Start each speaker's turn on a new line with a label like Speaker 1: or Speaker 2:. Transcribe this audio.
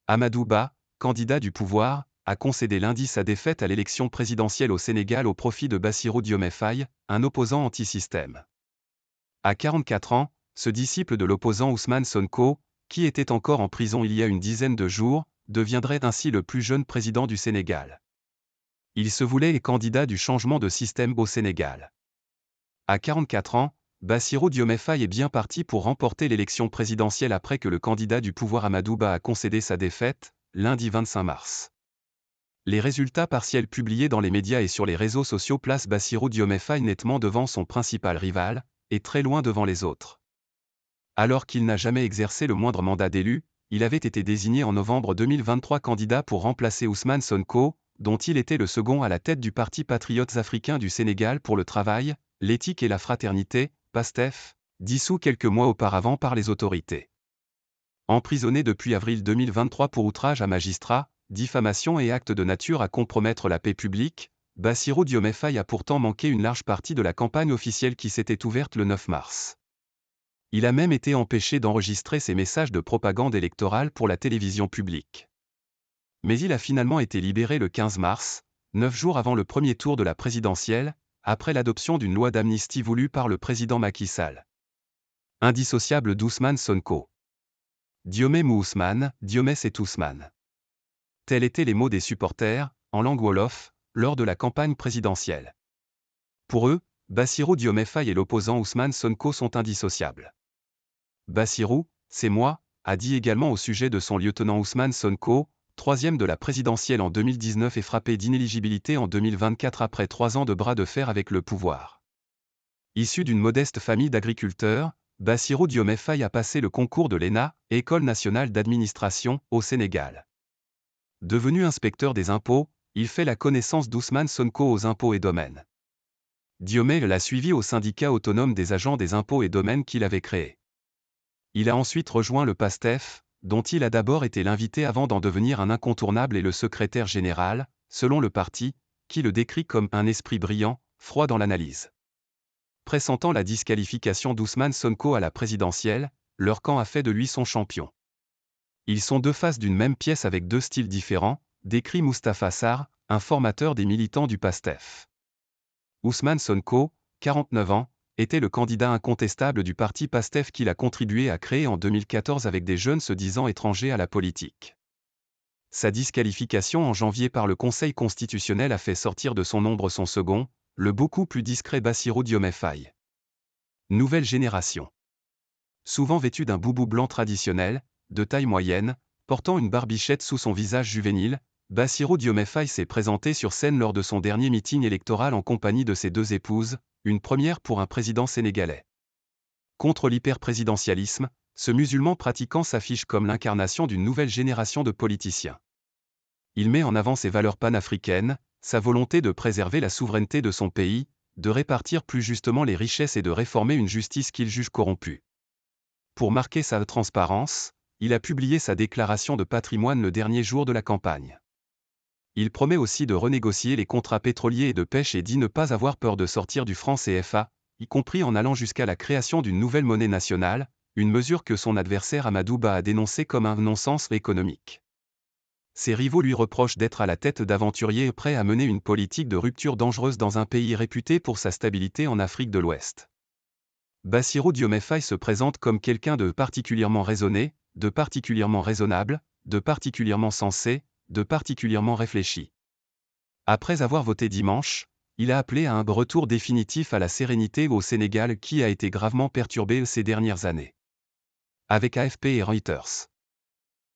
Speaker 1: Amadou Ba, candidat du pouvoir, a concédé lundi sa défaite à l'élection présidentielle au Sénégal au profit de Bassirou Diomaye Faye, un opposant anti-système. À 44 ans, ce disciple de l'opposant Ousmane Sonko, qui était encore en prison il y a une dizaine de jours, deviendrait ainsi le plus jeune président du Sénégal. Il se voulait candidat du changement de système au Sénégal. À 44 ans, Bassirou Diomaye Faye est bien parti pour remporter l'élection présidentielle après que le candidat du pouvoir Amadou Ba a concédé sa défaite, lundi 25 mars. Les résultats partiels publiés dans les médias et sur les réseaux sociaux placent Bassirou Diomaye Faye nettement devant son principal rival, et très loin devant les autres. Alors qu'il n'a jamais exercé le moindre mandat d'élu, il avait été désigné en novembre 2023 candidat pour remplacer Ousmane Sonko, dont il était le second à la tête du Parti patriotes africain du Sénégal pour le travail, l'éthique et la fraternité, PASTEF, dissous quelques mois auparavant par les autorités. Emprisonné depuis avril 2023 pour outrage à magistrat, diffamation et actes de nature à compromettre la paix publique, Bassirou Diomaye Faye a pourtant manqué une large partie de la campagne officielle qui s'était ouverte le 9 mars. Il a même été empêché d'enregistrer ses messages de propagande électorale pour la télévision publique. Mais il a finalement été libéré le 15 mars, 9 jours avant le premier tour de la présidentielle, après l'adoption d'une loi d'amnistie voulue par le président Macky Sall. Indissociable d'Ousmane Sonko. Diomé mou Ousmane, Diomé c'est Ousmane. Tels étaient les mots des supporters, en langue wolof, lors de la campagne présidentielle. Pour eux, Bassirou Diomaye Faye et l'opposant Ousmane Sonko sont indissociables. Bassirou, c'est moi, a dit également au sujet de son lieutenant Ousmane Sonko, troisième de la présidentielle en 2019 et frappé d'inéligibilité en 2024 après 3 ans de bras de fer avec le pouvoir. Issu d'une modeste famille d'agriculteurs, Bassirou Diomaye Faye a passé le concours de l'ENA, École nationale d'administration, au Sénégal. Devenu inspecteur des impôts, il fait la connaissance d'Ousmane Sonko aux impôts et domaines. Diomaye l'a suivi au syndicat autonome des agents des impôts et domaines qu'il avait créé. Il a ensuite rejoint le PASTEF, dont il a d'abord été l'invité avant d'en devenir un incontournable et le secrétaire général, selon le parti, qui le décrit comme un esprit brillant, froid dans l'analyse. Pressentant la disqualification d'Ousmane Sonko à la présidentielle, leur camp a fait de lui son champion. Ils sont deux faces d'une même pièce avec deux styles différents, décrit Moustapha Sarr, un formateur des militants du PASTEF. Ousmane Sonko, 49 ans, était le candidat incontestable du parti PASTEF qu'il a contribué à créer en 2014 avec des jeunes se disant étrangers à la politique. Sa disqualification en janvier par le Conseil constitutionnel a fait sortir de son ombre son second, le beaucoup plus discret Bassirou Diomaye Faye. Nouvelle génération. Souvent vêtu d'un boubou blanc traditionnel, de taille moyenne, portant une barbichette sous son visage juvénile, Bassirou Diomaye Faye s'est présenté sur scène lors de son dernier meeting électoral en compagnie de ses deux épouses, une première pour un président sénégalais. Contre l'hyperprésidentialisme, ce musulman pratiquant s'affiche comme l'incarnation d'une nouvelle génération de politiciens. Il met en avant ses valeurs panafricaines, sa volonté de préserver la souveraineté de son pays, de répartir plus justement les richesses et de réformer une justice qu'il juge corrompue. Pour marquer sa transparence, il a publié sa déclaration de patrimoine le dernier jour de la campagne. Il promet aussi de renégocier les contrats pétroliers et de pêche et dit ne pas avoir peur de sortir du franc CFA, y compris en allant jusqu'à la création d'une nouvelle monnaie nationale, une mesure que son adversaire Amadou Ba a dénoncée comme un non-sens économique. Ses rivaux lui reprochent d'être à la tête d'aventuriers prêts à mener une politique de rupture dangereuse dans un pays réputé pour sa stabilité en Afrique de l'Ouest. Bassirou Diomaye Faye se présente comme quelqu'un de particulièrement raisonné, de particulièrement raisonnable, de particulièrement sensé, de particulièrement réfléchi. Après avoir voté dimanche, il a appelé à un retour définitif à la sérénité au Sénégal qui a été gravement perturbé ces dernières années. Avec AFP et Reuters.